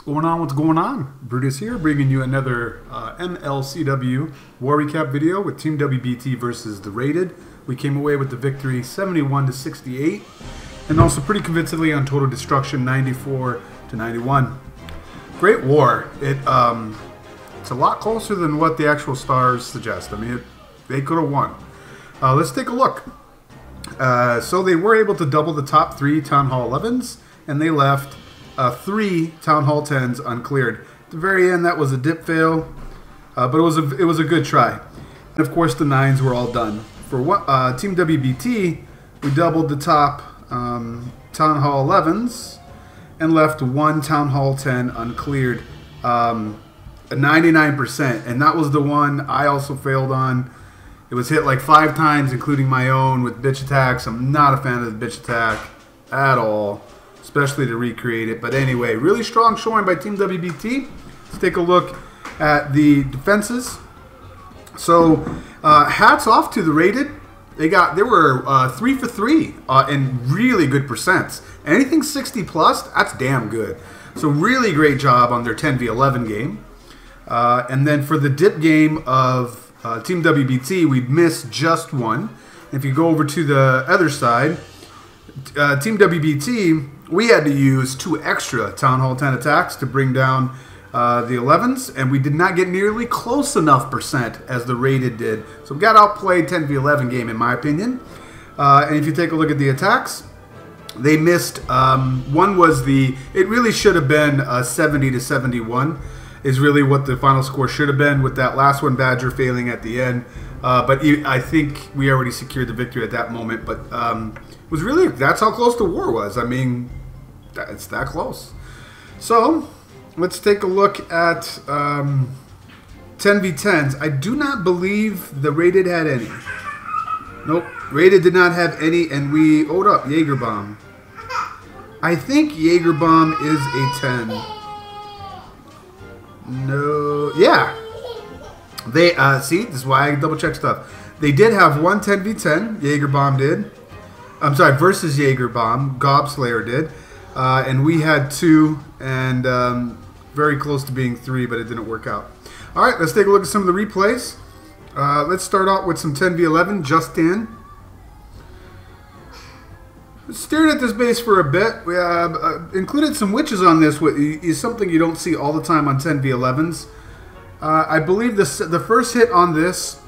Going on? What's going on? Brutus here, bringing you another MLCW war recap video with Team WBT versus the Rated. We came away with the victory 71-68, and also pretty convincingly on total destruction 94-91. Great war. It's a lot closer than what the actual stars suggest. I mean, they could have won. Let's take a look. So they were able to double the top 3 Town Hall 11s, and they left 3 Town Hall 10s uncleared. At the very end, that was a dip fail, but it was a good try. And of course, the 9s were all done. For Team WBT, we doubled the top Town Hall 11s and left 1 Town Hall 10 uncleared, a 99%, and that was the one I also failed on. It was hit like 5 times, including my own with bitch attacks. I'm not a fan of the bitch attack at all, especially to recreate it. But anyway, really strong showing by Team WBT. Let's take a look at the defenses. So hats off to the Rated. They were 3 for 3 and really good percents. Anything 60 plus, that's damn good. So really great job on their 10v11 game. And then for the dip game of Team WBT, we missed just 1. If you go over to the other side, Team WBT, we had to use 2 extra Town Hall 10 attacks to bring down the 11s, and we did not get nearly close enough percent as the Rated did. So we got outplayed 10v11 game, in my opinion. And if you take a look at the attacks, they missed. One was it really should have been 70-71. Is really what the final score should have been, with that last one Badger failing at the end. But I think we already secured the victory at that moment. But it was really, that's how close the war was. I mean, it's that close. So let's take a look at 10v10s. I do not believe the Rated had any. Nope, Rated did not have any, and we owed up Jaeger Bomb. I think Jaeger Bomb is a 10. No, yeah. They see, this is why I double check stuff. They did have one 10v10. Jaeger Bomb did. I'm sorry, versus Jaeger Bomb. Gobslayer did, and we had 2, and very close to being 3, but it didn't work out. All right, let's take a look at some of the replays. Let's start out with some 10v11. Justin. Stared at this base for a bit. We included some witches on this, which is something you don't see all the time on 10v11s. I believe the first hit on this,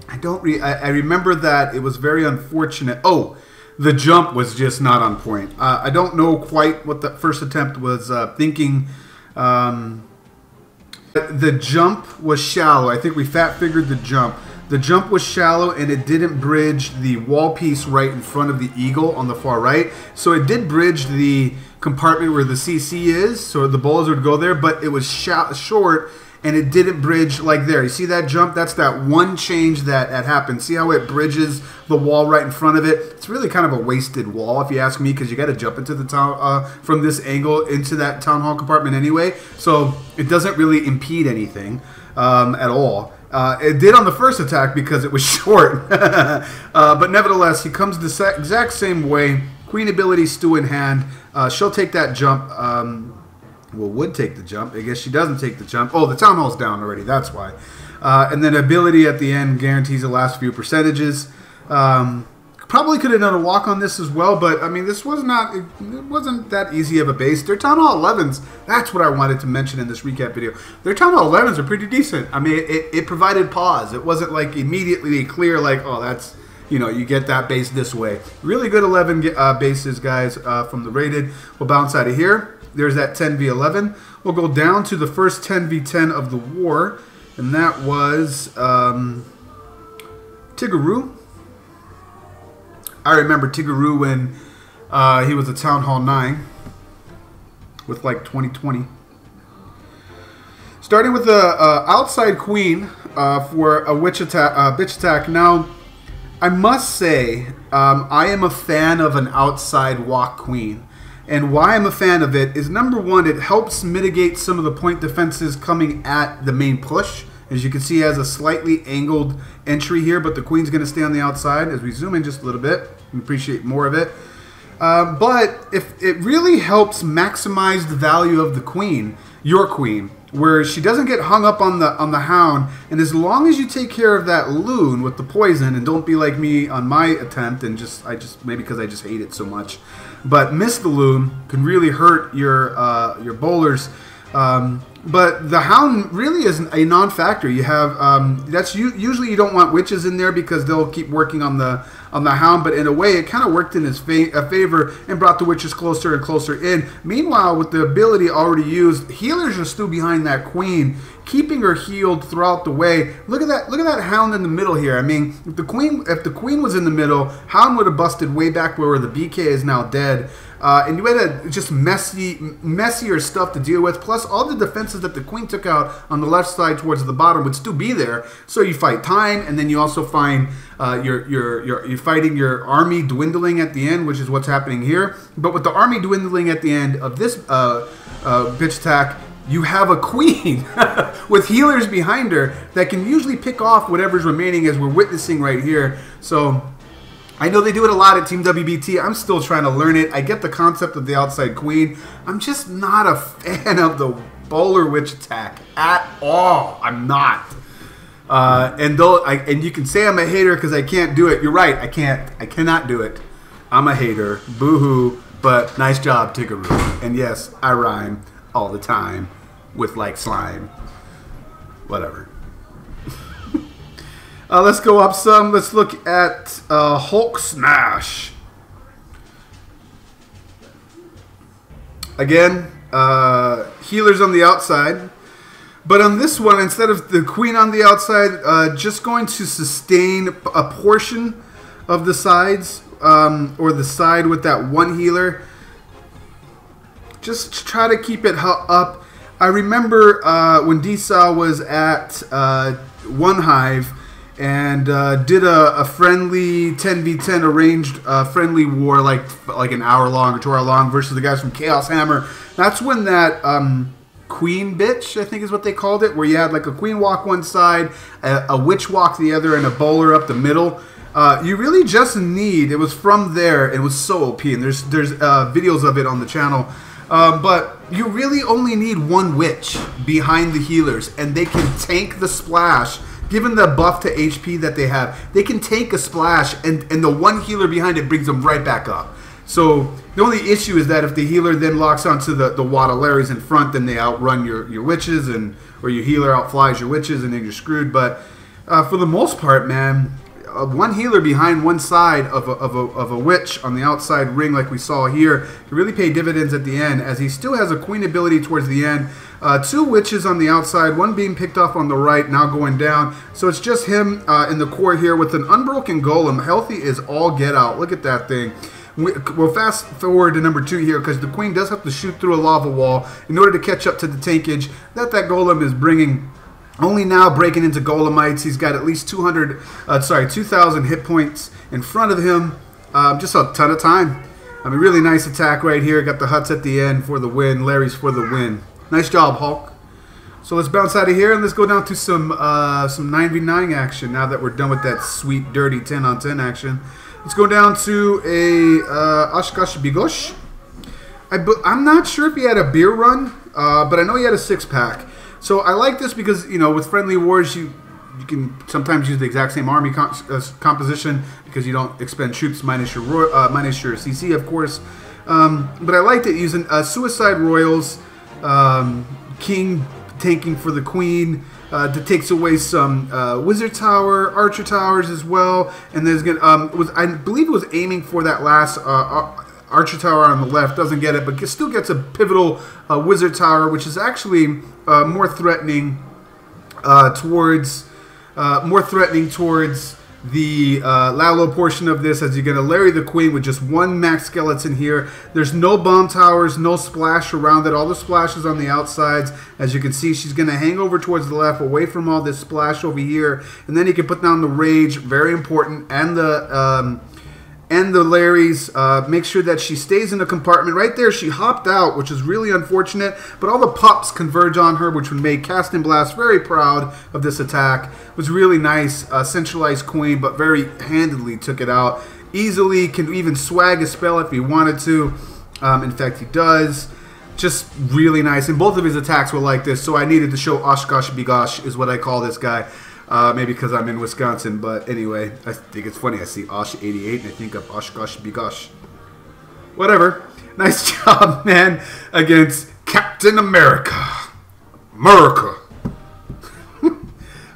I remember that it was very unfortunate. Oh, the jump was just not on point. I don't know quite what the first attempt was thinking. The jump was shallow. I think we fat figured the jump. The jump was shallow, and it didn't bridge the wall piece right in front of the eagle on the far right. So it did bridge the compartment where the CC is, so the balls would go there, but it was short, and it didn't bridge like there. You see that jump? That's that one change that happened. See how it bridges the wall right in front of it? It's really kind of a wasted wall, if you ask me, because you got to jump into the town from this angle into that Town Hall compartment anyway. So it doesn't really impede anything at all. It did on the first attack because it was short. But nevertheless, he comes the exact same way. Queen ability stew in hand. She'll take that jump. Well, would take the jump. I guess she doesn't take the jump. Oh, the Town Hall's down already. That's why. And then ability at the end guarantees the last few percentages. Probably could have done a walk on this as well, but I mean, this was not. It wasn't that easy of a base. Their Town Hall 11s. That's what I wanted to mention in this recap video. Their Town Hall 11s are pretty decent. I mean, it provided pause. It wasn't like immediately clear, like, oh, that's, you know, you get that base this way. Really good 11 bases, guys, from the Rated. We'll bounce out of here. There's that 10v11. We'll go down to the first 10v10 of the war, and that was Tiggeroo. I remember Tiggeroo when he was a Town Hall 9 with like 2020. Starting with the outside queen for a bitch attack. Now, I must say, I am a fan of an outside walk queen. And why I'm a fan of it is, number one, it helps mitigate some of the point defenses coming at the main push. As you can see, it has a slightly angled entry here, but the queen's going to stay on the outside. As we zoom in just a little bit, we appreciate more of it. But if it really helps maximize the value of the queen, your queen, where she doesn't get hung up on the hound, and as long as you take care of that loon with the poison, and don't be like me on my attempt, and maybe because I just hate it so much, but miss the loon can really hurt your bowlers. But the hound really is a non-factor. You have usually you don't want witches in there because they'll keep working on the hound. But in a way, it kind of worked in his favor and brought the witches closer and closer in. Meanwhile, with the ability already used, healers are still behind that queen, keeping her healed throughout the way. Look at that! Look at that hound in the middle here. I mean, if the queen was in the middle, hound would have busted way back where the BK is now dead. And you had just messier stuff to deal with. Plus, all the defenses that the queen took out on the left side towards the bottom would still be there. So you fight time, and then you also find you're fighting your army dwindling at the end, which is what's happening here. But with the army dwindling at the end of this bitch attack, you have a queen with healers behind her that can usually pick off whatever's remaining, as we're witnessing right here. So I know they do it a lot at Team WBT. I'm still trying to learn it. I get the concept of the outside queen. I'm just not a fan of the bowler witch attack at all. I'm not. And you can say I'm a hater because I can't do it. You're right. I cannot do it. I'm a hater. Boo-hoo. But nice job, Tiggeroo. And yes, I rhyme all the time with like slime. Whatever. Let's go up some. Let's look at Hulk Smash. Again, healers on the outside. But on this one, instead of the queen on the outside, just going to sustain a portion of the sides, or the side with that one healer. Just try to keep it up. I remember when D-Sal was at One Hive, and did a friendly 10v10 arranged friendly war like an hour long or 2 hour long versus the guys from Chaos Hammer. That's when that queen bitch, I think is what they called it, where you had like a queen walk one side, a witch walk the other, and a bowler up the middle. You really just need, it was from there, it was so OP, and there's videos of it on the channel. But you really only need one witch behind the healers, and they can tank the splash. Given the buff to HP that they have, they can take a splash, and the one healer behind it brings them right back up. So the only issue is that if the healer then locks onto the Waddlearies in front, then they outrun your witches, or your healer outflies your witches, and then you're screwed. But for the most part, man, one healer behind one side of a witch on the outside ring, like we saw here, can really pay dividends at the end, as he still has a queen ability towards the end. 2 witches on the outside, one being picked off on the right, now going down. So it's just him in the core here with an unbroken golem. Healthy is all get out. Look at that thing. We'll fast forward to number 2 here, because the queen does have to shoot through a lava wall in order to catch up to the tankage that golem is bringing. Only now breaking into golemites. He's got at least 2,000 hit points in front of him. Just a ton of time. I mean, really nice attack right here. Got the huts at the end for the win. Larry's for the win. Nice job, Hulk. So let's bounce out of here and let's go down to some 9v9 action now that we're done with that sweet, dirty 10-on-10 action. Let's go down to a Oshkosh Bigosh. I'm not sure if he had a beer run, but I know he had a 6-pack. So I like this because, you know, with friendly wars, you can sometimes use the exact same army composition because you don't expend troops minus your CC, of course. But I liked it using Suicide Royals, King tanking for the Queen, that takes away some Wizard Tower, Archer Towers as well. And there's gonna I believe it was aiming for that last Archer Tower on the left. Doesn't get it, but still gets a pivotal Wizard Tower, which is actually more threatening towards the Lalo portion of this, as you're going to Larry the Queen with just one max skeleton here. There's no bomb towers, no splash around it. All the splashes on the outsides. As you can see, she's going to hang over towards the left, away from all this splash over here. And then you can put down the Rage, very important, and the Larry's. Make sure that she stays in the compartment. Right there, she hopped out, which is really unfortunate, but all the pups converge on her, which would make Cast and Blast very proud of this attack. It was really nice. Centralized Queen, but very handedly took it out. easily, can even swag a spell if he wanted to. In fact, he does. Just really nice. And both of his attacks were like this, so I needed to show Oshkosh Bigosh is what I call this guy. Maybe because I'm in Wisconsin, but anyway, I think it's funny. I see Osh 88 and I think of Oshkosh Bigosh. Whatever. Nice job, man, against Captain America. America.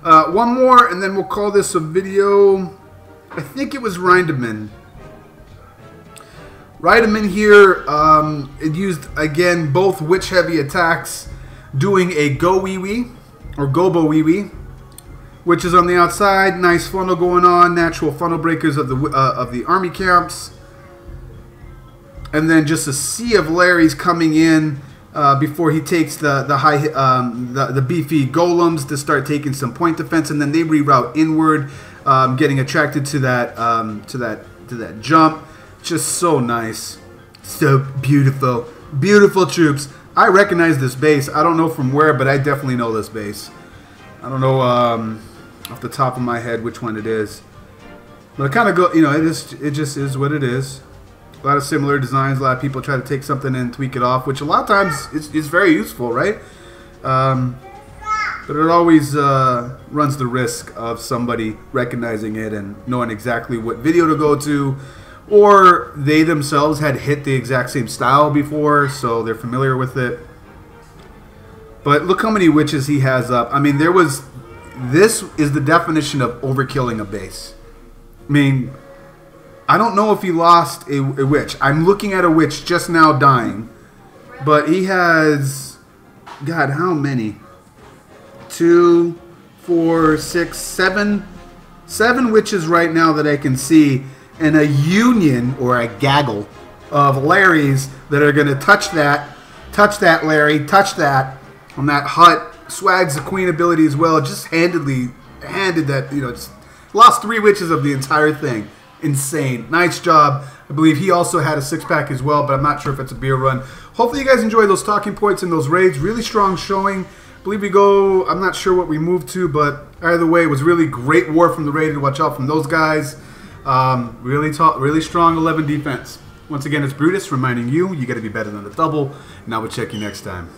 One more, and then we'll call this a video. I think it was Rindeman. Rindeman here, it used, again, both witch-heavy attacks, doing a go-wee-wee, or go-bo-wee-wee, which is on the outside. Nice funnel going on, natural funnel breakers of the army camps. And then just a sea of Larrys coming in before he takes the beefy golems to start taking some point defense, and then they reroute inward, getting attracted to that jump. Just so nice, so beautiful, beautiful troops. I recognize this base. I don't know from where, but I definitely know this base. I don't know off the top of my head which one it is, but it kind of go. You know, it just is what it is. A lot of similar designs. A lot of people try to take something and tweak it off, which a lot of times is very useful, right? But it always runs the risk of somebody recognizing it and knowing exactly what video to go to, or they themselves had hit the exact same style before, so they're familiar with it. But look how many witches he has up. I mean, this is the definition of overkilling a base. I mean, I don't know if he lost a witch. I'm looking at a witch just now dying. But he has, God, how many? 2, 4, 6, 7. 7 witches right now that I can see. And a union, or a gaggle, of Larrys that are going to touch that Larry, touch that, on that hut. Swags the queen ability as well. Just handed that, you know, just lost 3 witches of the entire thing. Insane. Nice job. I believe he also had a 6-pack as well, but I'm not sure if it's a beer run. Hopefully you guys enjoy those talking points and those raids. Really strong showing. I believe we go, I'm not sure what we moved to, but either way, it was really great war from the raided. Watch out from those guys. Really strong 11 defense. Once again, it's Brutus reminding you, you got to be better than the double. And I will check you next time.